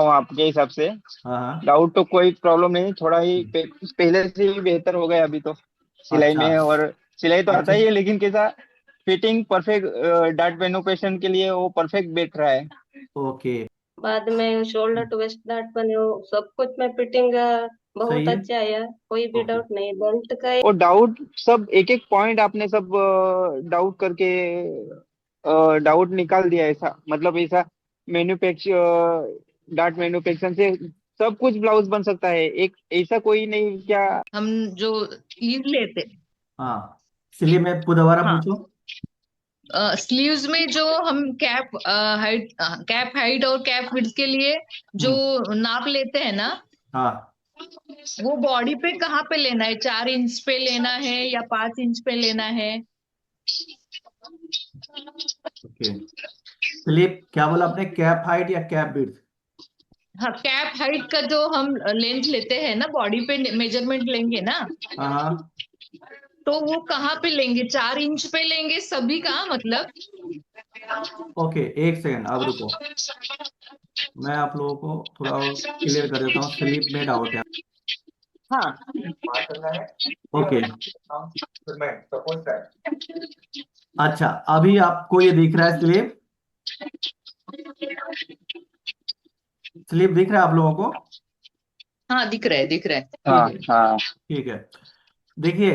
हूँ आपके हिसाब से। हाँ हाँ। डाउट तो कोई प्रॉब्लम नहीं, थोड़ा ही पहले से ही बेहतर हो गया अभी तो सिलाई अच्छा में। और सिलाई तो आता अच्छा। ही है, लेकिन कैसा फिटिंग परफेक्ट, डार्ट पेनिट्रेशन के लिए वो परफेक्ट बैठ रहा है। ओके। बाद में शोल्डर टू वेस्ट डार्ट बने हो, सब कुछ में फिटिंग सही बहुत है। अच्छा आया। कोई भी ओके। डाउट नहीं, बेल्ट का वो डाउट सब एक एक पॉइंट आपने सब डाउट करके डाउट निकाल दिया, ऐसा मतलब ऐसा मैन्युफैक्चर डार्ट मैन्युफैक्चर से सब कुछ ब्लाउज बन सकता है, एक ऐसा कोई नहीं क्या? हम जो ईज लेते, हाँ, इसलिए मैं दोबारा हाँ, पूछूं। स्लीव्स में जो हम कैप हाइट और कैप विड्थ के लिए जो हम्म। नाप लेते हैं ना, हाँ। वो बॉडी पे कहाँ पे लेना है? 4 इंच पे लेना है या 5 इंच पे लेना है? ओके, चलिए, क्या बोला आपने, कैप हाइट या कैप विड्थ? हाँ, कैप हाइट का जो हम लेंथ लेते हैं ना, बॉडी पे मेजरमेंट लेंगे ना, हाँ हाँ। तो वो कहाँ पे लेंगे? 4 इंच पे लेंगे सभी का मतलब? ओके, एक सेकंड, अब रुको, मैं आप लोगों को थोड़ा क्लियर कर देता हूँ, स्लिप में डाउट है। हाँ, बात करना है। ओके। अच्छा, अभी आपको ये दिख रहा है स्लिप? स्लिप दिख रहा है आप लोगों को? हाँ, दिख रहा है, दिख रहा है। हाँ हाँ। ठीक है। देखिए,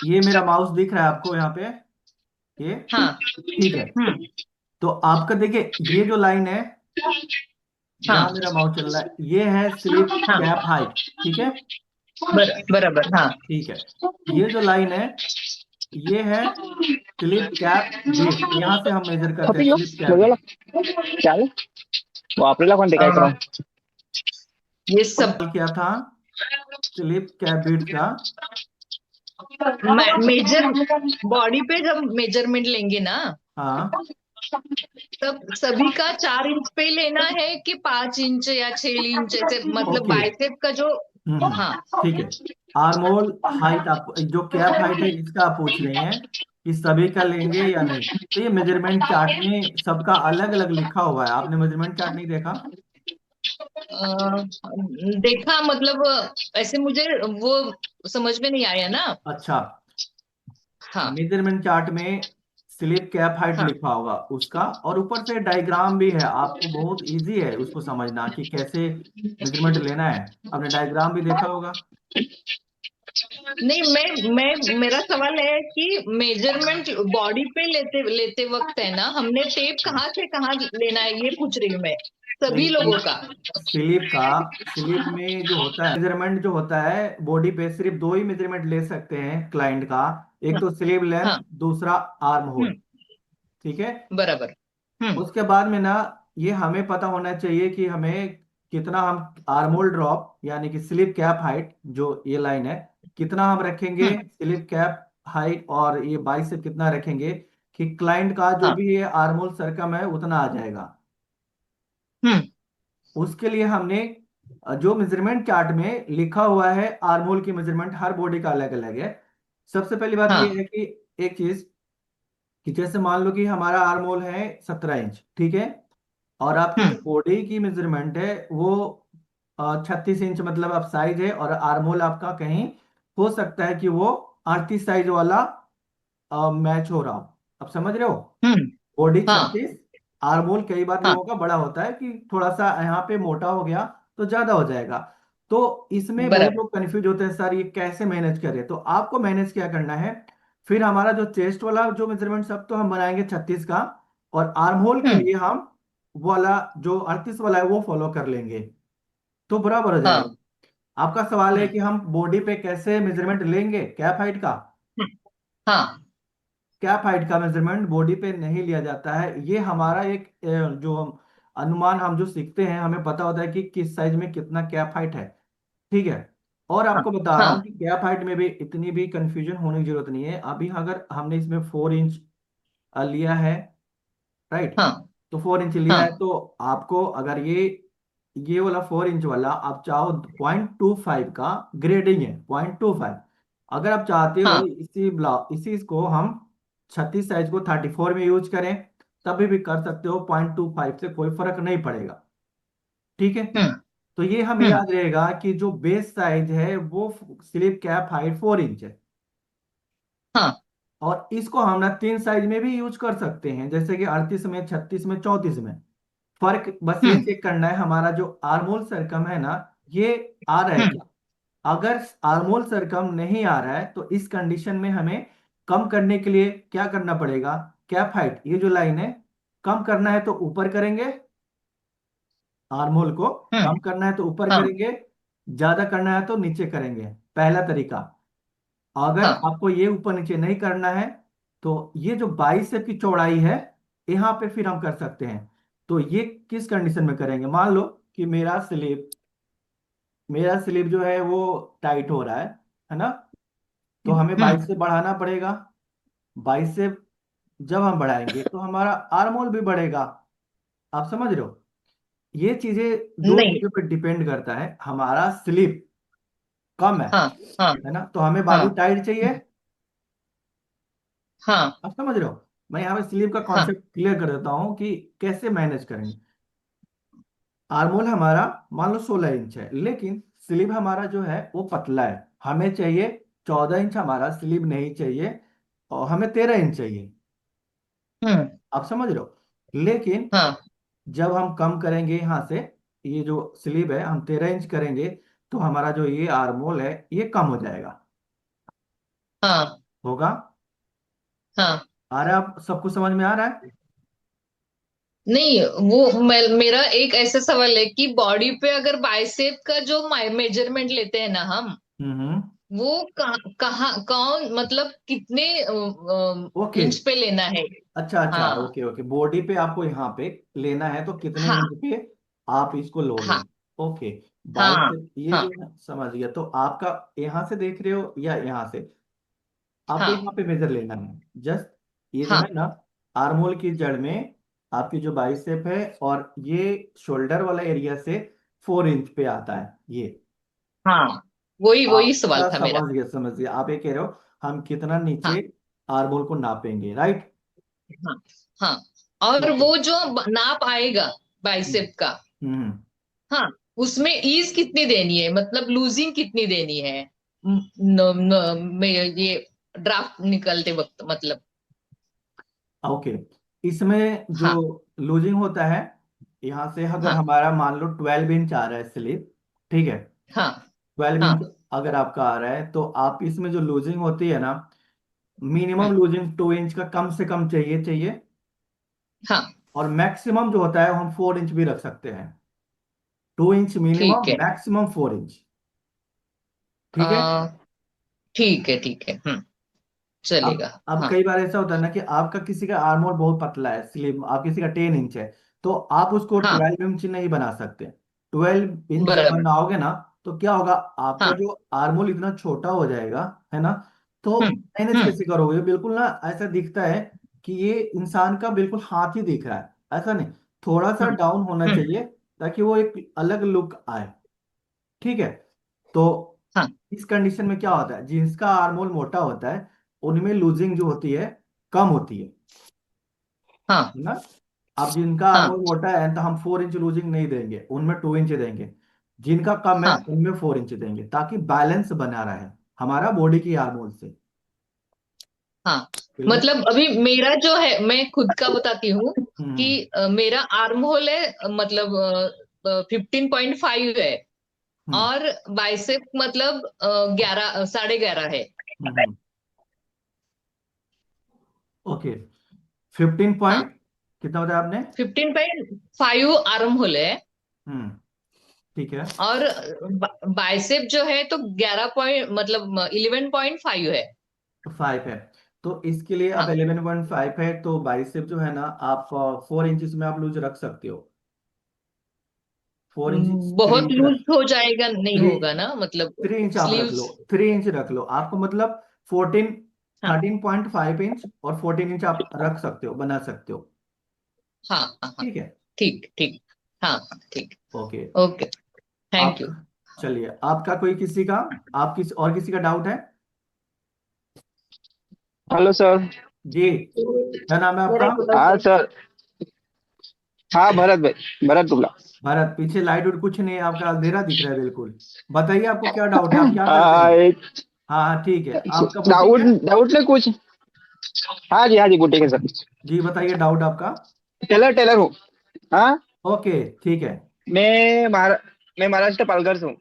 ये मेरा माउस दिख रहा है आपको यहाँ पे, ये? हाँ। ठीक है। हम्म। तो आपका देखिए, ये जो लाइन है, जहां हाँ मेरा माउस चल रहा है, ये है स्लिप हाँ, कैप हाइट। ठीक है। बराबर, हाँ। ठीक है। ये जो लाइन है, ये है स्लिप कैप बेस। यहाँ से हम मेजर करते हैं कपिलो स्लिप कैप बेस। बघूया चालेल. वो आपल्याला कोणते काय अ, करावं? ये सब सवाल क्या था स्लिप कैप बेस का? मेजर, बॉडी पे जब मेजरमेंट लेंगे ना, हाँ। तब सभी का 4 इंच पे लेना है कि 5 इंच या 6 इंच, ऐसे मतलब ओके। बाइसेप का जो। हाँ ठीक है। आर्मोल हाइट, आप जो कैप हाइट है इसका आप पूछ रही हैं कि सभी का लेंगे या नहीं? तो ये मेजरमेंट चार्ट में सबका अलग अलग लिखा हुआ है। आपने मेजरमेंट चार्ट नहीं देखा? देखा, मतलब ऐसे मुझे वो समझ में नहीं आया ना। अच्छा, हाँ मेजरमेंट चार्ट में स्लिप कैप हाइट हाँ। लिखा होगा उसका, और ऊपर से डायग्राम भी है। आपको बहुत इजी है उसको समझना कि कैसे मेजरमेंट लेना है। आपने डायग्राम भी देखा होगा। नहीं, मैं मेरा सवाल है कि मेजरमेंट बॉडी पे लेते लेते वक्त है ना, हमने टेप कहाँ से कहाँ लेना है, ये पूछ रही हूँ मैं, सभी नहीं, लोगों का। स्लिप का, स्लिप में जो होता है मेजरमेंट, जो होता है बॉडी पे सिर्फ दो ही मेजरमेंट ले सकते हैं क्लाइंट का। एक हाँ तो स्लीव लेंथ, हाँ। दूसरा आर्म होल। हम्म। ठीक है। बराबर। हम्म। उसके बाद में ना, ये हमें पता होना चाहिए कि हमें कितना हम आर्म होल ड्रॉप, यानी कि स्लिप कैप हाइट, जो ये लाइन है, कितना हम रखेंगे हम्म। स्लिप कैप हाइट, और ये बाइसेप कितना रखेंगे कि क्लाइंट का जो हाँ। भी ये आर्म होल सरकम है उतना आ जाएगा। हम्म। उसके लिए हमने जो मेजरमेंट चार्ट में लिखा हुआ है, आर्म होल की मेजरमेंट हर बॉडी का अलग अलग है। सबसे पहली बात ये हाँ। है कि एक चीज, कि जैसे मान लो कि हमारा आर्म होल है 17 इंच, ठीक है, और आपकी जो हम्म। बॉडी की मेजरमेंट है वो 36 इंच, मतलब आप साइज है, और आर्म होल आपका कहीं हो सकता है कि वो 38 साइज वाला मैच हो रहा हो। आप समझ रहे हो? हम्म। बॉडी हाँ 36, आर्म होल कई बार हाँ। लोगों का बड़ा होता है कि थोड़ा सा यहाँ पे मोटा हो गया तो ज्यादा हो जाएगा। तो इसमें बहुत बराबर। लोग कंफ्यूज होते हैं, सर ये कैसे मैनेज करें? तो आपको मैनेज क्या करना है, फिर हमारा जो चेस्ट वाला जो मेजरमेंट सब तो हम बनाएंगे 36 का, और आर्म होल के हम्म। लिए हम वो वाला जो 38 वाला है वो फॉलो कर लेंगे, तो बराबर हो जाएगा। हाँ। आपका सवाल है हम्म। कि हम बॉडी पे कैसे मेजरमेंट लेंगे कैप हाइट का? हम्म। हाँ कैप हाइट का मेजरमेंट बॉडी पे नहीं लिया जाता है। ये हमारा एक जो अनुमान हम जो सीखते हैं, हमें पता होता है कि किस साइज में कितना कैप हाइट है। ठीक है। और हाँ आपको बता रहा हूँ हाँ कि कैप हाइट में भी इतनी भी कंफ्यूजन होने की जरूरत नहीं है। अभी अगर हमने इसमें 4 इंच लिया है, राइट, हाँ तो 4 इंच लिया है, हाँ तो आपको अगर ये वाला 4 इंच वाला आप चाहो, 0.25 का ग्रेडिंग है, 0.25। अगर आप चाहते हो हाँ इसी इसको हम 36 साइज को 34 में यूज करें, तभी भी कर सकते हो, 0.25 से कोई फर्क नहीं पड़ेगा। ठीक है। हम्म तो ये हमें हम्म याद रहेगा कि जो बेस साइज है वो स्लीप कैप हाइट 4 इंच है। हाँ और इसको हम ना 3 साइज में भी यूज कर सकते हैं, जैसे कि 38 में, 36 में, 34 में। फर्क बस ये हम्म चेक करना है हमारा जो आर्मोल सरकम है ना, ये आ रहा है हम्म क्या। अगर आर्मोल सरकम नहीं आ रहा है तो इस कंडीशन में हमें कम करने के लिए क्या करना पड़ेगा, कैप हाइट ये जो लाइन है, कम करना है तो ऊपर करेंगे, आर्मोल को हम्म कम करना है तो ऊपर हाँ करेंगे, ज्यादा करना है तो नीचे करेंगे। पहला तरीका। अगर हाँ आपको ये ऊपर नीचे नहीं करना है तो ये जो बाइसेप की चौड़ाई है, यहाँ पे फिर हम कर सकते हैं। तो ये किस कंडीशन में करेंगे, मान लो कि मेरा स्लीप जो है वो टाइट हो रहा है ना। तो हमें हम्म बाइसेप बढ़ाना पड़ेगा। बाइसेप जब हम बढ़ाएंगे तो हमारा आर्मोल भी बढ़ेगा। आप समझ रहे हो, ये चीजें दो नहीं चीजों पर डिपेंड करता है। हमारा स्लीप कम हाँ हाँ है ना, तो हमें बाजू हाँ टाइट चाहिए। हाँ आप समझ रहे हो, मैं यहाँ पे स्लीप का हाँ कॉन्सेप्ट क्लियर कर देता हूँ कि कैसे मैनेज करेंगे। आर्मोल हमारा मान लो 16 इंच है, लेकिन स्लीप हमारा जो है वो पतला है। हमें चाहिए 14 इंच, हमारा स्लीप नहीं चाहिए, और हमें 13 इंच चाहिए। हम्म आप समझ रहे हो, लेकिन हाँ जब हम कम करेंगे यहाँ से, ये जो स्लीप है हम 13 इंच करेंगे, तो हमारा जो ये आर्मोल है ये कम हो जाएगा। हाँ होगा। हाँ आ रहा है, आप सबको समझ में आ रहा है। नहीं वो मेरा एक ऐसा सवाल है कि बॉडी पे अगर बाइसेप का जो मेजरमेंट लेते हैं ना हम, हम्म। वो कहाँ कौन मतलब कितने ओके। इंच पे लेना है? अच्छा अच्छा, हाँ ओके ओके, बॉडी पे आपको यहाँ पे लेना है तो कितने हाँ इंच पे आप इसको लोगे। हाँ ओके। हाँ 22 ये हाँ जो है समझ गया। तो आपका यहाँ से देख रहे हो या यहाँ से, आपको हाँ यहाँ पे मेजर लेना है जस्ट। ये जो हाँ है ना, आर्मोल की जड़ में आपकी जो बाइसेप है, और ये शोल्डर वाला एरिया से 4 इंच पे आता है ये। हाँ वही वही सवाल आपका था मेरा। समझ गया, आप ये कह रहे हो हम कितना नीचे हाँ आर्मोल को नापेंगे, राइट। हाँ हाँ और ठीक है। वो जो नाप आएगा हम्म बाइसेप का, हम्म। हाँ उसमें ईज कितनी देनी है, मतलब लूजिंग कितनी देनी है? न, ये ड्राफ्ट निकलते वक्त मतलब। ओके। इसमें जो हाँ लूजिंग होता है, यहाँ से अगर हाँ हमारा मान लो 12 इंच आ रहा है स्लिप, ठीक है, हाँ 12 इंच हाँ अगर आपका आ रहा है, तो आप इसमें जो लूजिंग होती है ना, मिनिमम हम्म, लूजिंग 2 इंच का कम से कम चाहिए चाहिए। हाँ और मैक्सिमम जो होता है हम 4 इंच भी रख सकते हैं। 2 इंच ठीक मिनिमम, है। Maximum 4 inch. ठीक है। आ, ठीक है ठीक है अब चलेगा। अब हाँ कई बार ऐसा होता है ना कि आपका किसी का आर्मोर बहुत पतला है, स्लिम, आप किसी का 10 इंच है, तो आप उसको हाँ 12 इंच नहीं बना सकते। 12 इंच जब बराबर। बनाओगे ना, तो क्या होगा, आपका हाँ जो आर्मोल इतना छोटा हो जाएगा, है ना। तो मैनेज हम्म कैसे करोगे, बिल्कुल ना ऐसा दिखता है कि ये इंसान का बिल्कुल हाथ ही दिख रहा है, ऐसा नहीं। थोड़ा सा हम्म डाउन होना हम्म, चाहिए ताकि वो एक अलग लुक आए। ठीक है। तो हाँ इस कंडीशन में क्या होता है, जिसका आर्मोल मोटा होता है उनमें लूजिंग जो होती है कम होती हाँ है ना। अब जिनका हाँ आर्मोल मोटा है तो हम 4 इंच लूजिंग नहीं देंगे, उनमें 2 इंच देंगे। जिनका कम है हाँ उनमें 4 इंच देंगे, ताकि बैलेंस बना रहे हमारा बॉडी की आर्मोल से। हाँ क्लियर। मतलब अभी मेरा जो है, मैं खुद का बताती हूँ कि हम्म मेरा आर्म होल है मतलब 15.5 है, हम्म और बाइसेप मतलब 11 11.5 है। हम्म। ओके। 15 हाँ पॉइंट कितना बताया आपने। 15.5 आर्म होल है, हम्म। ठीक है। और बाइसेप जो है तो 11 मतलब 11.5 है। 5 है, तो इसके लिए अब हाँ 11.5 है, तो बाइसेप जो है ना, आप 4 इंच में आप लूज रख सकते हो। 4 इंच, थ्री बहुत इंच लूज रख, हो जाएगा नहीं थ्री होगा ना मतलब 3 इंच आप रख लो, स्लीव्स? 3 इंच रख लो, आपको मतलब 14, हाँ 13.5 इंच और 14 इंच आप रख सकते हो, बना सकते हो। हाँ हाँ हाँ ठीक है। ठीक ठीक हाँ हाँ ठीक। ओके। Okay thank you. आपका, चलिए, आपका कोई किसी का, आप किसी और किसी का डाउट है। Hello sir. जी, क्या नाम है मेरा आपका। एक डाउट हाँ है। सर। हाँ भरत भाई, भरत दुबला। भरत, पीछे लाइट उट कुछ नहीं है, आपका अंधेरा दिख रहा है बिल्कुल। बताइए आपको क्या डाउट है, आप क्या करते हैं? एक हाँ हाँ ठीक है, आपका बुटीक डाउट, है? डाउट नहीं कुछ। हाँ जी, हाँ जी, बुटीक है सर। जी बताइए डाउट आपका। टेलर, टेलर हूँ। हाँ। ओके ठीक है। मैं महारा मैं महाराष्ट्र पालघर से हूँ।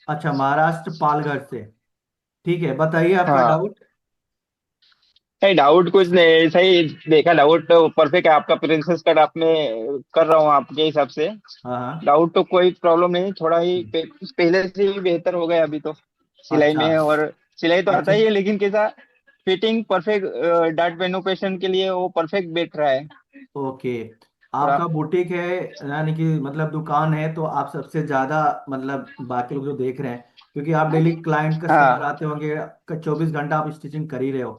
अच्छा, महाराष्ट्र पालघर से। ठीक है, बताइए आपका हाँ। डाउट। नहीं डाउट कुछ नहीं, ऐसा ही देखा, डाउट तो परफेक्ट है आपका, प्रिंसेस कट आप में कर रहा हूँ आपके हिसाब से। हाँ हाँ। डाउट तो कोई प्रॉब्लम नहीं, थोड़ा ही पहले से ही बेहतर हो गया अभी तो सिलाई अच्छा में। और सिलाई तो आता अच्छा। ही है, लेकिन कैसा फिटिंग परफेक्ट, डार्ट पेनिट्रेशन के लिए वो परफेक्ट बैठ रहा है ओके, थोड़ा। आपका बुटीक है, यानी कि मतलब दुकान है, तो आप सबसे ज्यादा मतलब बाकी लोग जो देख रहे हैं, क्योंकि आप डेली क्लाइंट कस्टमर हाँ आते होंगे, 24 घंटा आप स्टिचिंग कर ही रहे हो,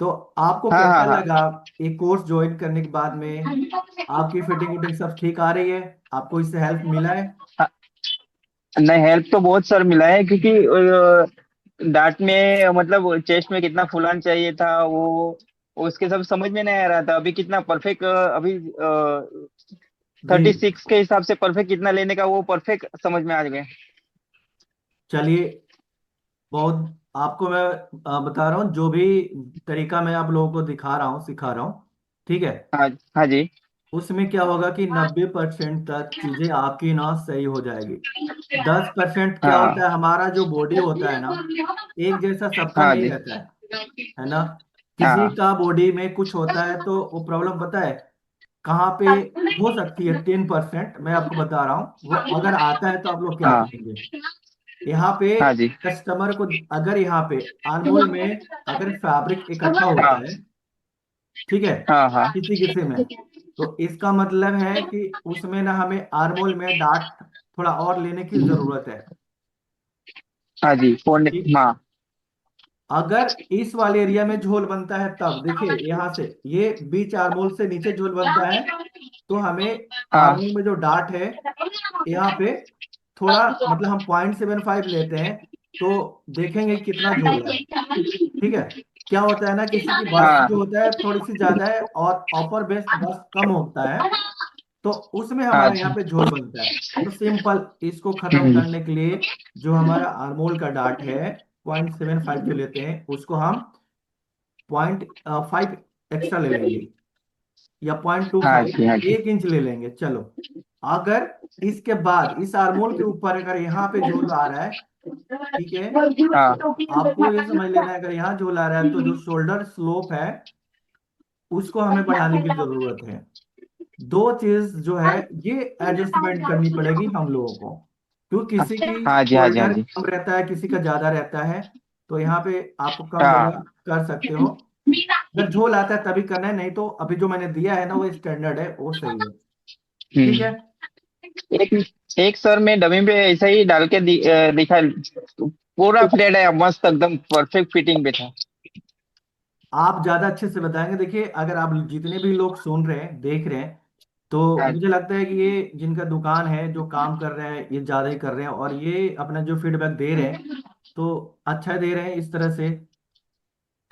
तो आपको हाँ कैसा हाँ हाँ लगा ये कोर्स ज्वाइन करने के बाद में? आपकी फिटिंग विटिंग सब ठीक आ रही है? आपको इससे हेल्प मिला है? हाँ। नहीं हेल्प तो बहुत सर मिला है, क्योंकि डार्ट में मतलब चेस्ट में कितना फुलान चाहिए था वो उसके सब समझ में नहीं आ रहा था। अभी कितना परफेक्ट, अभी जी 36 के हिसाब से परफेक्ट कितना लेने का वो परफेक्ट समझ में आ गया। चलिए, बहुत आपको मैं बता रहा हूँ, जो भी तरीका मैं आप लोगों को दिखा रहा हूँ सिखा रहा हूँ, ठीक है, हाँ हाँ जी। उसमें क्या होगा कि 90% तक चीजें आपकी ना सही हो जाएगी। 10% क्या हाँ होता है, हमारा जो बॉडी होता है ना, एक जैसा सबका हाँ नहीं जी। रहता है ना? किसी हाँ का बॉडी में कुछ होता है तो वो प्रॉब्लम पता है कहाँ पे हो सकती है? 10% मैं आपको बता रहा हूँ, वो अगर आता है तो आप लोग क्या हाँ करेंगे। यहाँ पे हाँ जी। कस्टमर को, अगर यहाँ पे आलमोल में अगर फैब्रिक इकट्ठा होता हाँ है, ठीक है, हाँ हाँ किसी किसी में, तो इसका मतलब है कि उसमें ना हमें आर्मोल में डार्ट थोड़ा और लेने की जरूरत है। हाँ जी, फोन। ठीक, हाँ अगर इस वाले एरिया में झोल बनता है तब देखिए, यहाँ से ये बीच आर्मोल से नीचे झोल बनता है, तो हमें हाँ आर्मोल में जो डार्ट है यहाँ पे थोड़ा मतलब हम 0.75 लेते हैं, तो देखेंगे कितना झोल है। ठीक है, क्या होता है ना, किसी की बस्ट हाँ जो होता है थोड़ी सी ज्यादा है और अपर बेस्ट बस्ट कम होता है, तो उसमें हाँ हमारे यहाँ जी। पे झोल बनता है। तो सिंपल इसको खत्म हम्म, करने के लिए जो हमारा आर्मोल का डार्ट है 0.75 जो लेते हैं, उसको हम 0.5 एक्स्ट्रा ले लेंगे, या पॉइंट टू हाँ फाइव जी, हाँ जी। 1 इंच ले लेंगे, चलो। अगर इसके बाद इस आर्मोल के ऊपर अगर यहाँ पे झोल आ रहा है, ठीक है, हाँ आपको ये समझ लेना है, अगर यहाँ झोल आ रहा है तो जो शोल्डर स्लोप है उसको हमें बढ़ाने की जरूरत है। दो चीज जो है ये एडजस्टमेंट करनी पड़ेगी हम लोगों को, क्योंकि किसी की हाँ जी। हाँ जी, हाँ शोल्डर जी। कम रहता है, किसी का ज्यादा रहता है, तो यहाँ पे आपको कम जगह हाँ। कर सकते हो। अगर झोल आता है तभी करना है, नहीं तो अभी जो मैंने दिया है ना वो स्टैंडर्ड है, वो सही है। ठीक है, हम्म। एक एक सर मैं डमी पे ऐसा ही डाल के दिखा, पूरा फ्लेट है मस्त एकदम परफेक्ट फिटिंग पे था। आप ज्यादा अच्छे से बताएंगे। देखिए, अगर आप जितने भी लोग सुन रहे हैं देख रहे हैं, तो हाँ मुझे लगता है कि ये जिनका दुकान है जो काम कर रहे हैं ये ज्यादा ही कर रहे हैं, और ये अपना जो फीडबैक दे रहे हैं तो अच्छा दे रहे हैं इस तरह से।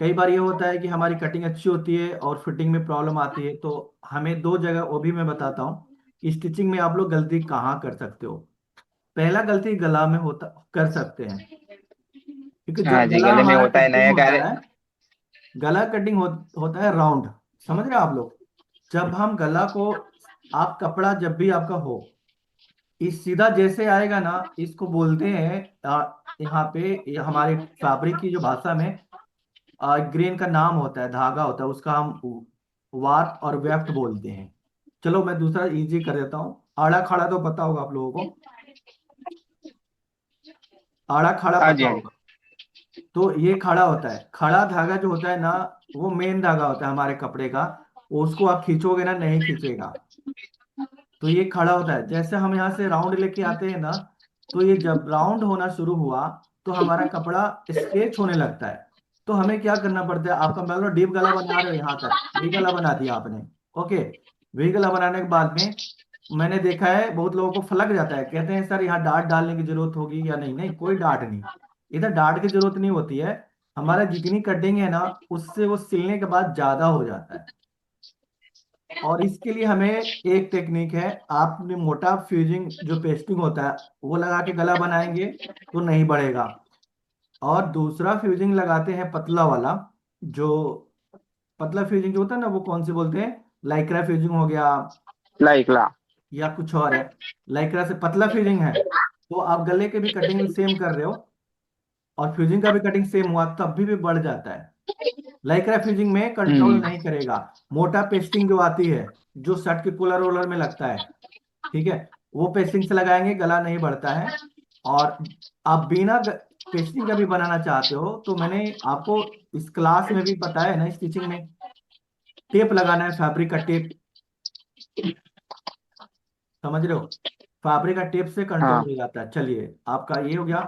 कई बार ये होता है कि हमारी कटिंग अच्छी होती है और फिटिंग में प्रॉब्लम आती है, तो हमें दो जगह वो भी मैं बताता हूँ कि स्टिचिंग में आप लोग गलती कहाँ कर सकते हो। पहला गलती गला में होता कर सकते हैं, क्योंकि हाँ जब जी, गला गले में हमारा होता है कटिंग नया होता कार्य। है, गला कटिंग होता है राउंड, समझ रहे हैं आप लोग? जब हम गला को, आप कपड़ा जब भी आपका हो, इस सीधा जैसे आएगा ना, इसको बोलते हैं यहाँ पे ये हमारे फैब्रिक की जो भाषा में ग्रेन का नाम होता है, धागा होता है, उसका हम वार्प और वेफ्ट बोलते हैं। चलो मैं दूसरा इजी कर देता हूँ, आड़ा खड़ा तो पता होगा आप लोगों को, आड़ा खड़ा हाँ जी, पता हाँ जी। होगा। तो ये खड़ा होता है, खड़ा धागा जो होता है ना, वो मेन धागा होता है हमारे कपड़े का, उसको आप खींचोगे ना, नहीं खींचेगा, तो ये खड़ा होता है। जैसे हम यहाँ से राउंड लेके आते हैं ना, तो ये जब राउंड होना शुरू हुआ तो हमारा कपड़ा स्ट्रेच होने लगता है। तो हमें क्या करना पड़ता है, आपका मान लो डीप गला बना रहे हो, यहाँ तक वी गला बना दिया आपने, ओके, वी गला बनाने के बाद में मैंने देखा है बहुत लोगों को फलक जाता है, कहते हैं सर यहाँ डार्ट डालने की जरूरत होगी या नहीं। नहीं, कोई डार्ट नहीं, इधर डार्ट की जरूरत नहीं होती है। हमारा जितनी कटिंग है ना, उससे वो सिलने के बाद ज्यादा हो जाता है। और इसके लिए हमें एक टेक्निक है, आपने मोटा फ्यूजिंग जो पेस्टिंग होता है वो लगा के गला बनाएंगे तो नहीं बढ़ेगा। और दूसरा फ्यूजिंग लगाते हैं पतला वाला, जो पतला फ्यूजिंग जो होता है ना, वो कौन से बोलते हैं, लाइक्रा फ्यूजिंग हो गया लाइक ला। या कुछ और है। लाइक्रा से पतला फ्यूजिंग है, तो आप गले के भी कटिंग सेम कर रहे हो और फ्यूजिंग का भी कटिंग सेम हुआ तब भी बढ़ जाता है। लाइक्रा फ्यूजिंग में कंट्रोल हम्म। नहीं करेगा। मोटा पेस्टिंग जो आती है, जो शर्ट के कॉलर वॉलर में लगता है, ठीक है, वो पेस्टिंग से लगाएंगे गला नहीं बढ़ता है। और आप बिना पेस्टिंग का भी बनाना चाहते हो तो मैंने आपको इस क्लास में भी बताया है ना, स्टिचिंग में टेप लगाना है, फैब्रिक का टेप, समझ रहे हो, फैब्रिक का टेप से कंट्रोल हाँ। हो जाता है। चलिए आपका ये हो गया।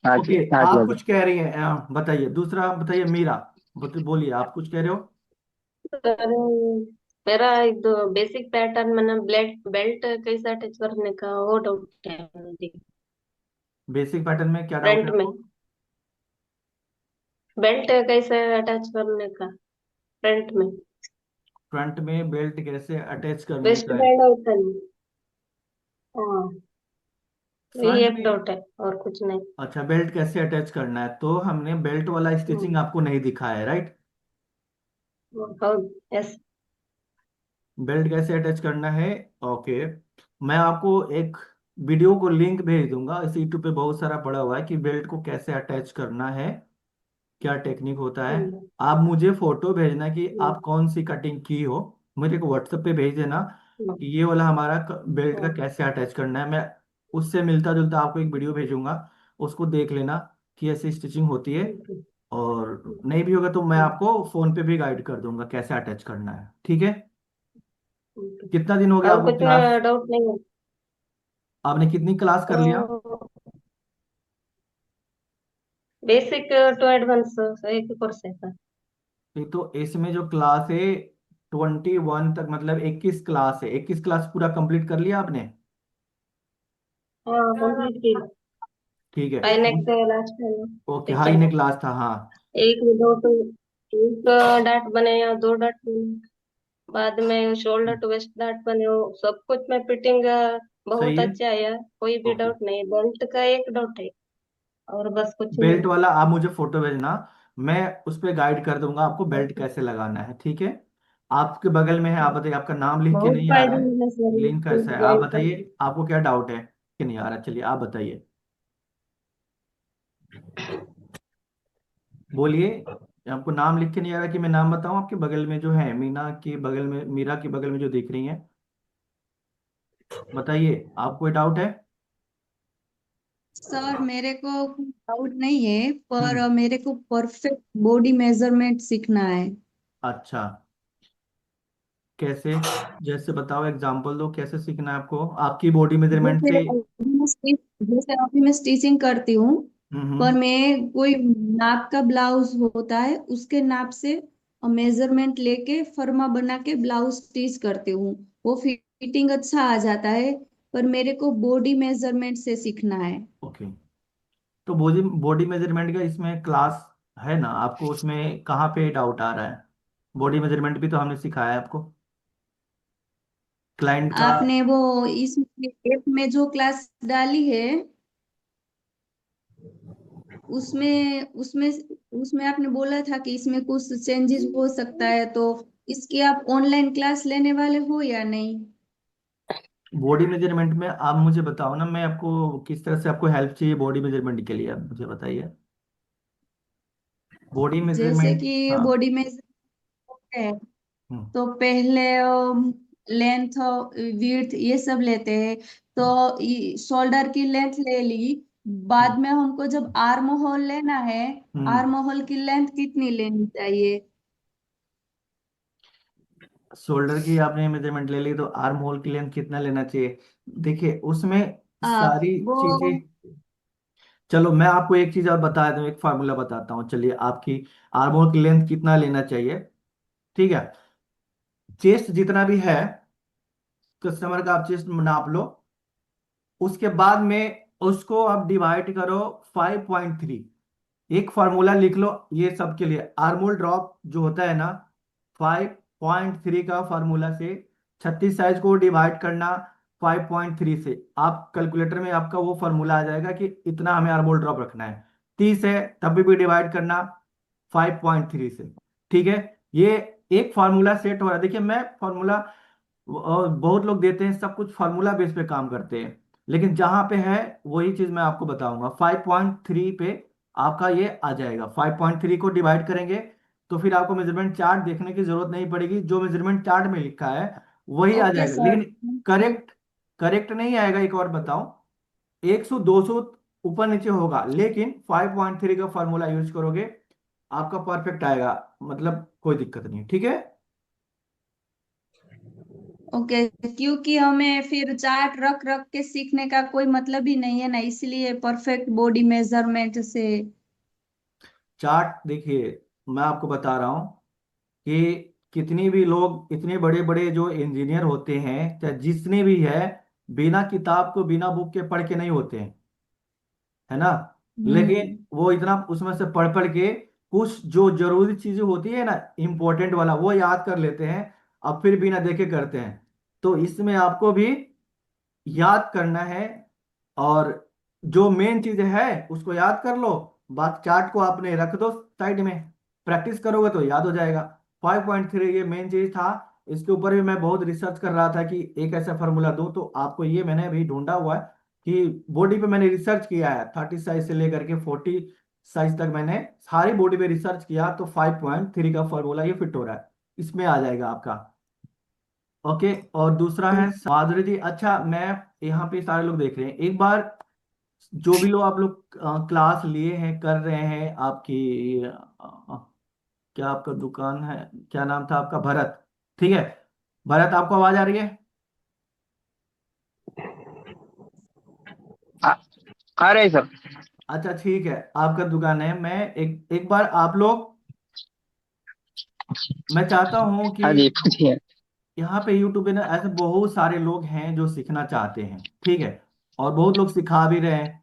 हाँ जी, ओके, हाँ जी, आप हाँ जी। कुछ कह रही हैं, बताइए दूसरा, बताइए मीरा, बोलिए आप कुछ कह रहे हो। सर मेरा एक दो बेसिक पैटर्न मैंने ब्लेड बेल्ट कैसे अटैच करने का वो डाउट है मुझे। बेसिक पैटर्न में क्या डाउट है फ्रंट में आपको। बेल्ट कैसे अटैच करने का, फ्रंट में फ्रंट में बेल्ट कैसे अटैच करने वेस्ट का है। बैंड होता है। हाँ, यही फ्रंट एक में, डाउट है और कुछ नहीं। अच्छा बेल्ट कैसे अटैच करना है, तो हमने बेल्ट वाला स्टिचिंग हम्म, आपको नहीं दिखाया है, राइट। हाँ, यस। बेल्ट कैसे अटैच करना है, ओके। मैं आपको एक वीडियो को लिंक भेज दूंगा, इस यूट्यूब पे बहुत सारा पड़ा हुआ है कि बेल्ट को कैसे अटैच करना है, क्या टेक्निक होता है। हम्म, आप मुझे फोटो भेजना कि हम्म, आप कौन सी कटिंग की हो, मुझे को व्हाट्सएप पे भेज देना हम्म, कि ये वाला हमारा बेल्ट का हम्म, कैसे अटैच करना है। मैं उससे मिलता जुलता आपको एक वीडियो भेजूंगा, उसको देख लेना कि ऐसी स्टिचिंग होती है। हम्म, और नहीं भी होगा तो मैं हम्म, आपको फोन पे भी गाइड कर दूंगा कैसे अटैच करना है, ठीक है। हम्म। कितना दिन हो गया और आपको कुछ क्लास, डाउट नहीं है। आपने कितनी क्लास कर लिया। बेसिक टू एडवांस एक कोर्स है सर। ये तो इसमें जो क्लास है 21 तक, मतलब 21 क्लास है, 21 क्लास पूरा कंप्लीट कर लिया आपने। हाँ, कंप्लीट की। ठीक है। आईनेक लास्ट है ओके, हाई टीचिंग। ने क्लास था, हाँ। एक दो तो एक डाट बने या दो डाट बने, बाद में शोल्डर टू वेस्ट डाट बने, वो सब कुछ में फिटिंग सही बहुत है। अच्छा आया, कोई भी ओके, डाउट नहीं। बेल्ट का एक डाउट है और बस कुछ बेल्ट नहीं। वाला आप मुझे फोटो भेजना, मैं उस पर गाइड कर दूंगा आपको बेल्ट कैसे लगाना है, ठीक है। आपके बगल में है, आप बताइए, आपका नाम लिख के बहुत नहीं आ रहा है, फायदेमंद है सर लिंक कैसा है आप बेल्ट का। बताइए, आपको क्या डाउट है कि नहीं आ रहा, चलिए आप बताइए, बोलिए। आपको नाम लिख के नहीं आ रहा कि मैं नाम बताऊं, आपके बगल में जो है मीना के बगल में, मीरा के बगल में जो दिख रही है, बताइए आप, कोई डाउट है। सर मेरे को डाउट नहीं है, पर हम्म। मेरे को परफेक्ट बॉडी मेजरमेंट सीखना है। अच्छा, कैसे, जैसे बताओ, एग्जांपल दो, कैसे सीखना है आपको, आपकी बॉडी मेजरमेंट जैसे से। अभी मैं स्टिचिंग करती हूँ, पर हम्म। मैं कोई नाप का ब्लाउज होता है उसके नाप से मेजरमेंट लेके फर्मा बना के ब्लाउज स्टिच करती हूँ। वो फिटिंग अच्छा आ जाता है, पर मेरे को बॉडी मेजरमेंट से सीखना है। ओके, तो बॉडी बॉडी मेजरमेंट का इसमें क्लास है ना, आपको उसमें कहाँ पे डाउट आ रहा है। बॉडी मेजरमेंट भी तो हमने सिखाया है आपको, क्लाइंट का। आपने वो इस ऐप में जो क्लास डाली है, उसमें उसमें उसमें आपने बोला था कि इसमें कुछ चेंजेस हो सकता है, तो इसकी आप ऑनलाइन क्लास लेने वाले हो या नहीं। बॉडी मेजरमेंट में आप मुझे बताओ ना, मैं आपको किस तरह से आपको हेल्प चाहिए बॉडी मेजरमेंट के लिए, आप मुझे बताइए। बॉडी जैसे मेजरमेंट, कि हाँ। बॉडी में है, हम्म। तो पहले लेंथ विड्थ ये सब लेते हैं, तो शोल्डर की लेंथ ले ली। हम्म। बाद में हमको जब आर्म होल लेना है, हम्म। आर्म होल की लेंथ कितनी लेनी चाहिए। शोल्डर की आपने मेजरमेंट ले ली तो आर्म होल की लेंथ कितना लेना चाहिए, देखिए उसमें सारी वो चीजें। चलो मैं आपको एक चीज और बता दूं, एक फार्मूला बताता हूँ, चलिए आपकी आर्म होल की लेंथ कितना लेना चाहिए, ठीक है। चेस्ट जितना भी है कस्टमर का, आप चेस्ट नाप लो, उसके बाद में उसको आप डिवाइड करो 5.3। एक फार्मूला लिख लो ये सब के लिए, आर्म होल ड्रॉप जो होता है ना, 0.3 का फार्मूला से 36 साइज को डिवाइड करना 5.3 से, आप कैलकुलेटर में आपका वो फार्मूला आ जाएगा कि इतना हमें आर्मोल ड्रॉप रखना है। 30 है तब भी डिवाइड करना 5.3 से। ठीक है, ये एक फार्मूला सेट हो रहा है। देखिए मैं फार्मूला, और बहुत लोग देते हैं सब कुछ फार्मूला बेस पे काम करते हैं, लेकिन जहां पे है वही चीज मैं आपको बताऊंगा। 5.3 पे आपका ये आ जाएगा। 5.3 को डिवाइड करेंगे तो फिर आपको मेजरमेंट चार्ट देखने की जरूरत नहीं पड़ेगी, जो मेजरमेंट चार्ट में लिखा है वही आ ओके जाएगा। सर। लेकिन करेक्ट करेक्ट नहीं आएगा। एक और बताऊं, 100 200 ऊपर नीचे होगा, लेकिन 5.3 का फार्मूला यूज करोगे आपका परफेक्ट आएगा, मतलब कोई दिक्कत नहीं। ठीक है। ओके, क्योंकि हमें फिर चार्ट रख रख के सीखने का कोई मतलब ही नहीं है ना, इसलिए परफेक्ट बॉडी मेजरमेंट से। चार्ट देखिए, मैं आपको बता रहा हूँ कि कितनी भी लोग, इतने बड़े बड़े जो इंजीनियर होते हैं चाहे जितने भी है, बिना किताब को बिना बुक के पढ़ के नहीं होते हैं, है ना। लेकिन हम्म। वो इतना उसमें से पढ़ पढ़ के कुछ जो जरूरी चीजें होती है ना, इम्पोर्टेंट वाला वो याद कर लेते हैं, अब फिर बिना देखे करते हैं। तो इसमें आपको भी याद करना है, और जो मेन चीज है उसको याद कर लो, बाकी चार्ट को आपने रख दो साइड में, प्रैक्टिस करोगे तो याद हो जाएगा। 5.3 ये मेन चीज था। इसके ऊपर भी मैं बहुत रिसर्च कर रहा था कि एक ऐसा फार्मूला दूं, तो आपको ये मैंने अभी ढूंढा हुआ है कि बॉडी पे मैंने रिसर्च किया है 30 साइज से लेकर के 40 साइज तक, मैंने सारी बॉडी पे रिसर्च किया, तो 5.3 का फार्मूला ये फिट हो रहा है, इसमें आ जाएगा आपका। ओके, और दूसरा है माधुरी जी। अच्छा, मैं यहाँ पे सारे लोग देख रहे हैं, एक बार जो भी लोग आप लोग क्लास लिए हैं कर रहे हैं, आपकी क्या आपका दुकान है, क्या नाम था आपका, भरत। ठीक है, भरत आपको आवाज आ रही है? आ, आ रहे हैं सर। अच्छा ठीक है, आपका दुकान है। मैं एक एक बार आप लोग, मैं चाहता हूँ कि हाँ जी पूछिए। यहाँ पे यूट्यूब पे ना ऐसे बहुत सारे लोग हैं जो सीखना चाहते हैं, ठीक है, और बहुत लोग सिखा भी रहे हैं,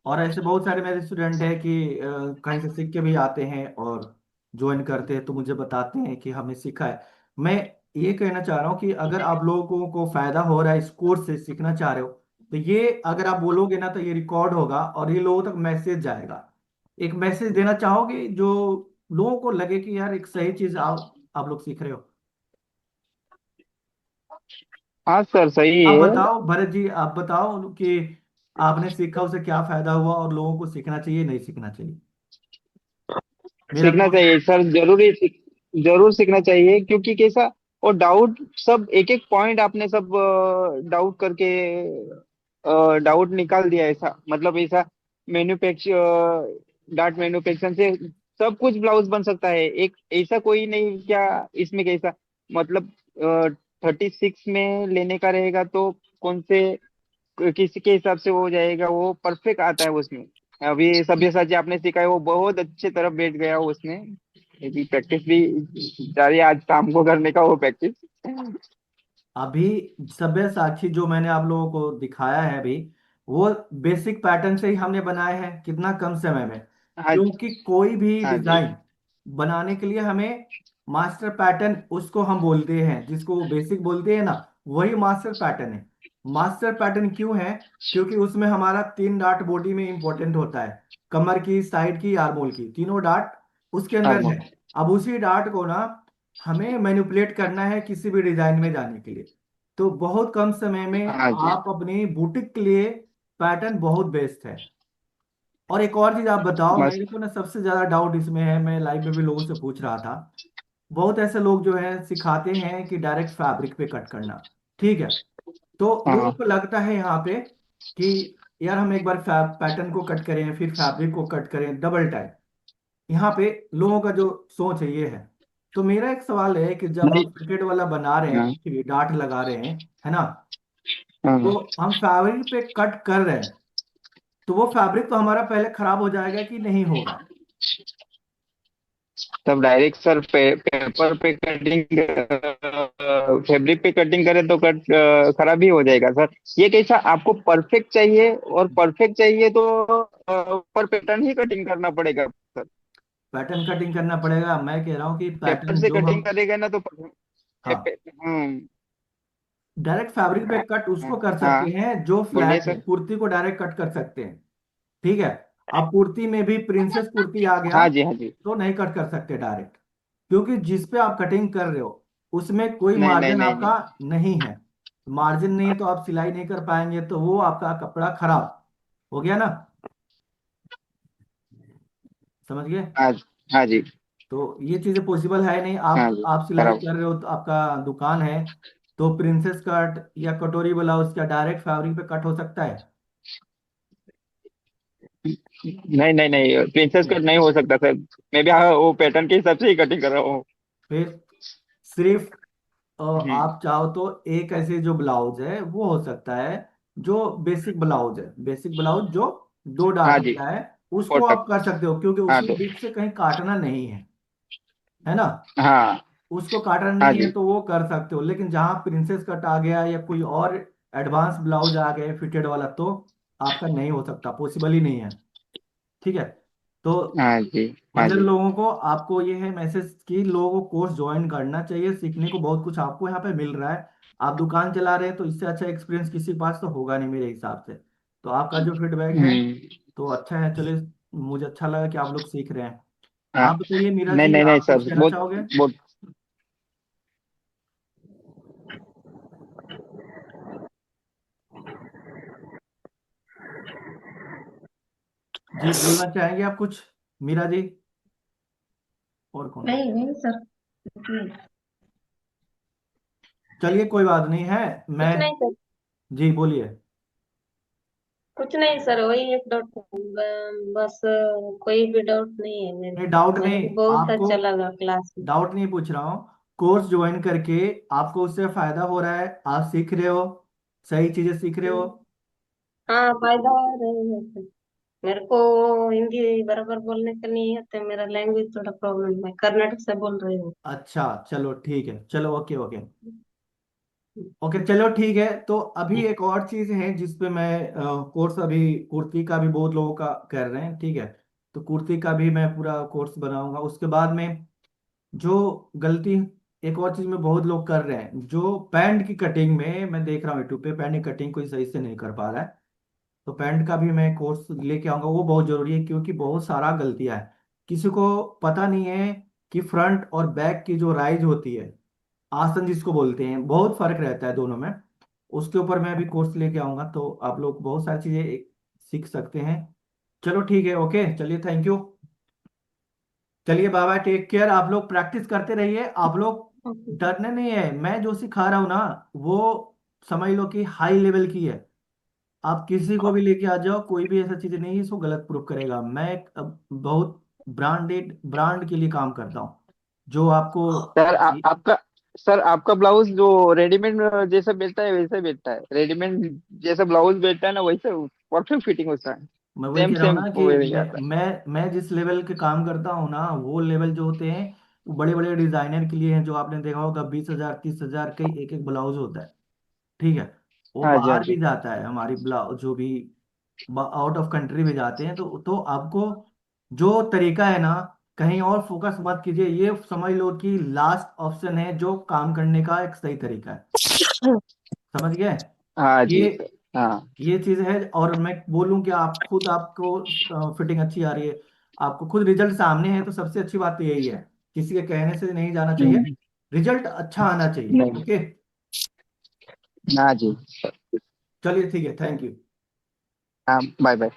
और ऐसे बहुत सारे मेरे स्टूडेंट हैं कि कहीं से सीख के भी आते हैं और ज्वाइन करते हैं, तो मुझे बताते हैं कि हमने सीखा है। मैं ये कहना चाह रहा हूँ कि अगर आप लोगों को फायदा हो रहा है इस कोर्स से, सीखना चाह रहे हो, तो ये अगर आप बोलोगे ना तो ये रिकॉर्ड होगा और ये लोगों तक मैसेज जाएगा। एक मैसेज देना चाहोगे जो लोगों को लगे कि यार एक सही चीज आप लोग सीख रहे हो। हाँ सर सही आप है। बताओ भरत जी, आप बताओ कि आपने सीखा उसे क्या फायदा हुआ, और लोगों को सीखना चाहिए नहीं सीखना चाहिए मेरा सीखना कोर्स। चाहिए सर, जरूर सीखना चाहिए, क्योंकि कैसा, और डाउट सब एक एक पॉइंट आपने सब डाउट करके डाउट निकाल दिया, ऐसा मतलब ऐसा मैन्युफैक्चर डाट मैन्युफैक्चर से सब कुछ ब्लाउज बन सकता है। एक ऐसा कोई नहीं क्या इसमें, कैसा मतलब 36 में लेने का रहेगा तो कौन से किसी के हिसाब से हो जाएगा, वो परफेक्ट आता है उसमें। अभी सब्यसाची आपने सिखाया वो बहुत अच्छे तरफ बैठ गया उसमें। अभी प्रैक्टिस भी जारी है, आज शाम को करने का वो प्रैक्टिस। अभी सभ्य साक्षी जो मैंने आप लोगों को दिखाया है अभी, वो बेसिक पैटर्न से ही हमने बनाए हैं, कितना कम समय में। हाँ क्योंकि कोई भी हाँ जी। डिजाइन बनाने के लिए हमें मास्टर पैटर्न, उसको हम बोलते हैं, जिसको बेसिक बोलते हैं ना, वही मास्टर पैटर्न है। मास्टर पैटर्न क्यों है? क्योंकि उसमें हमारा 3 डाट बॉडी में इंपॉर्टेंट होता है, कमर की, साइड की, आर्मोल की, तीनों डाट उसके अंदर है। अब उसी डाट को ना हमें मैनिपुलेट करना है किसी भी डिजाइन में जाने के लिए, तो बहुत कम समय में हाँ जी। आप अपनी बुटीक के लिए पैटर्न बहुत बेस्ट है। और एक और चीज आप बताओ, बस। मेरे को ना सबसे ज्यादा डाउट इसमें है, मैं लाइव में भी लोगों से पूछ रहा था, बहुत ऐसे लोग जो है सिखाते हैं कि डायरेक्ट फैब्रिक पे कट करना, ठीक है, तो लोगों हाँ को लगता है यहाँ पे कि यार हम एक बार पैटर्न को कट करें फिर फैब्रिक को कट करें डबल टाइम, यहाँ पे लोगों का जो सोच है ये है। तो मेरा एक सवाल है कि जब हम नहीं। सर्किट वाला बना रहे हैं, हाँ ठीक है, डार्ट लगा रहे हैं, है ना, हाँ। तो हम फैब्रिक पे कट कर रहे हैं, तो वो फैब्रिक तो हमारा पहले खराब हो जाएगा कि नहीं होगा? तब डायरेक्ट सर पेपर पे कटिंग, फैब्रिक पे कटिंग करें तो कट खराब ही हो जाएगा सर। ये कैसा, आपको परफेक्ट चाहिए, और परफेक्ट चाहिए तो पर पैटर्न ही कटिंग करना पड़ेगा सर। पैटर्न कटिंग करना पड़ेगा। मैं कह रहा हूँ कि पेपर पैटर्न से जो कटिंग हम, करेगा ना तो हाँ, हम्म। डायरेक्ट फैब्रिक पे कट उसको कर हाँ, सकते हैं जो बोलिए फ्लैट है, सर। कुर्ती को डायरेक्ट कट कर सकते हैं। ठीक है। अब कुर्ती में भी प्रिंसेस कुर्ती आ गया हाँ जी, हाँ जी। तो नहीं कट कर सकते डायरेक्ट, क्योंकि जिस पे आप कटिंग कर रहे हो उसमें कोई नहीं नहीं मार्जिन नहीं आपका नहीं। नहीं है। मार्जिन नहीं है तो आप सिलाई नहीं कर पाएंगे, तो वो आपका कपड़ा खराब हो गया ना। समझ गए। हाँ, हाँ जी। तो ये चीजें पॉसिबल है नहीं। हाँ आप जी, आप सिलाई खराब। कर रहे हो तो आपका दुकान है, तो प्रिंसेस कट या कटोरी ब्लाउज क्या डायरेक्ट फैब्रिक पे कट हो सकता है? नहीं नहीं नहीं, प्रिंसेस कट नहीं हो सकता सर। मैं भी हाँ, वो पैटर्न के हिसाब से ही कटिंग कर रहा हूँ। फिर सिर्फ हम्म। आप चाहो तो एक ऐसे जो ब्लाउज है वो हो सकता है, जो बेसिक ब्लाउज है, बेसिक ब्लाउज जो दो डार्ट हाँ जी, होता है, उसको कोटक। आप कर सकते हो, क्योंकि हाँ उसमें तो। बीच से कहीं काटना नहीं है ना। हाँ, उसको काटना हाँ नहीं है जी। तो वो कर सकते हो। लेकिन जहां प्रिंसेस कट आ गया या कोई और एडवांस ब्लाउज आ गए फिटेड वाला, तो आपका नहीं हो सकता, पॉसिबल ही नहीं है। ठीक है। तो हाँ जी, हाँ मतलब जी। लोगों को, आपको ये है मैसेज कि लोगों को कोर्स ज्वाइन करना चाहिए, सीखने को बहुत कुछ आपको यहाँ पे मिल रहा है। आप दुकान चला रहे हैं तो इससे अच्छा एक्सपीरियंस किसी के पास तो होगा नहीं मेरे हिसाब से। तो आपका जो फीडबैक है हम्म। तो अच्छा है, चलिए, मुझे अच्छा लगा कि आप लोग सीख रहे हैं। हाँ, आप बताइए मीरा नहीं जी, नहीं नहीं आप कुछ सर, कहना बहुत चाहोगे? बहुत। जी बोलना चाहेंगे आप कुछ, मीरा जी? और कौन? नहीं नहीं सर, नहीं, चलिए कोई बात नहीं है। मैं, कुछ नहीं सर, जी बोलिए। कुछ नहीं सर, वही एक डाउट, बस कोई भी डाउट नहीं है मेरे नहीं को। डाउट मेरे नहीं, को बहुत आपको अच्छा लगा क्लास में। डाउट नहीं पूछ रहा हूँ। कोर्स ज्वाइन करके आपको उससे फायदा हो रहा है, आप सीख रहे हो, सही चीजें सीख रहे हो। हाँ, फायदा हो रहा है सर। मेरे को हिंदी बराबर बोलने का नहीं आता, मेरा लैंग्वेज थोड़ा प्रॉब्लम है, कर्नाटक से बोल रही हूँ। अच्छा चलो ठीक है, चलो ओके ओके। ओके चलो ठीक है। तो अभी एक और चीज है जिसपे मैं कोर्स अभी, कुर्ती का भी बहुत लोगों का कर रहे हैं, ठीक है। तो कुर्ती का भी मैं पूरा कोर्स बनाऊंगा। उसके बाद में जो गलती एक और चीज में बहुत लोग कर रहे हैं, जो पैंट की कटिंग में मैं देख रहा हूँ यूट्यूब पे, पैंट की कटिंग कोई सही से नहीं कर पा रहा है। तो पैंट का भी मैं कोर्स लेके आऊंगा, वो बहुत जरूरी है, क्योंकि बहुत सारा गलतियां है। किसी को पता नहीं है कि फ्रंट और बैक की जो राइज होती है, आसन जिसको बोलते हैं, बहुत फर्क रहता है दोनों में। उसके ऊपर मैं अभी कोर्स लेके आऊंगा, तो आप लोग बहुत सारी चीजें सीख सकते हैं। चलो ठीक है, ओके, चलिए, थैंक यू। चलिए बाबा, टेक केयर। आप लोग प्रैक्टिस करते रहिए, आप लोग ओके। डरने नहीं है। मैं जो सिखा रहा हूँ ना, वो समझ लो कि हाई लेवल की है। आप किसी को भी लेके आ जाओ, कोई भी ऐसा चीज नहीं है इसको गलत प्रूफ करेगा। मैं एक बहुत ब्रांडेड ब्रांड के लिए काम करता हूँ, जो आपको, सर आपका, सर आपका ब्लाउज जो रेडीमेड जैसा बेचता है वैसे बेचता है, रेडीमेड जैसा ब्लाउज बेचता है ना वैसे परफेक्ट फिटिंग होता है। मैं वही सेम कह रहा हूँ सेम ना कि वही मैं आता है। मैं जिस लेवल के काम करता हूँ ना, वो लेवल जो होते हैं वो बड़े बड़े डिजाइनर के लिए हैं, जो आपने देखा होगा 20,000 30,000 के एक एक ब्लाउज होता है। ठीक है। वो हाँ जी, हाँ बाहर भी जी। जाता है, हमारी ब्लाउज जो भी आउट ऑफ कंट्री में जाते हैं, तो आपको जो तरीका है ना, कहीं और फोकस मत कीजिए। ये समझ लो कि लास्ट ऑप्शन है जो काम करने का एक सही तरीका है। समझ गए। हाँ ये जी सर। हाँ। ये चीज है। और मैं बोलूं कि आप खुद, आपको फिटिंग अच्छी आ रही है, आपको खुद रिजल्ट सामने है, तो सबसे अच्छी बात तो यही है। किसी के कहने से नहीं जाना चाहिए, हम्म। रिजल्ट अच्छा आना चाहिए। नहीं। ओके, हाँ जी। चलिए ठीक है, थैंक यू। हाँ, बाय बाय।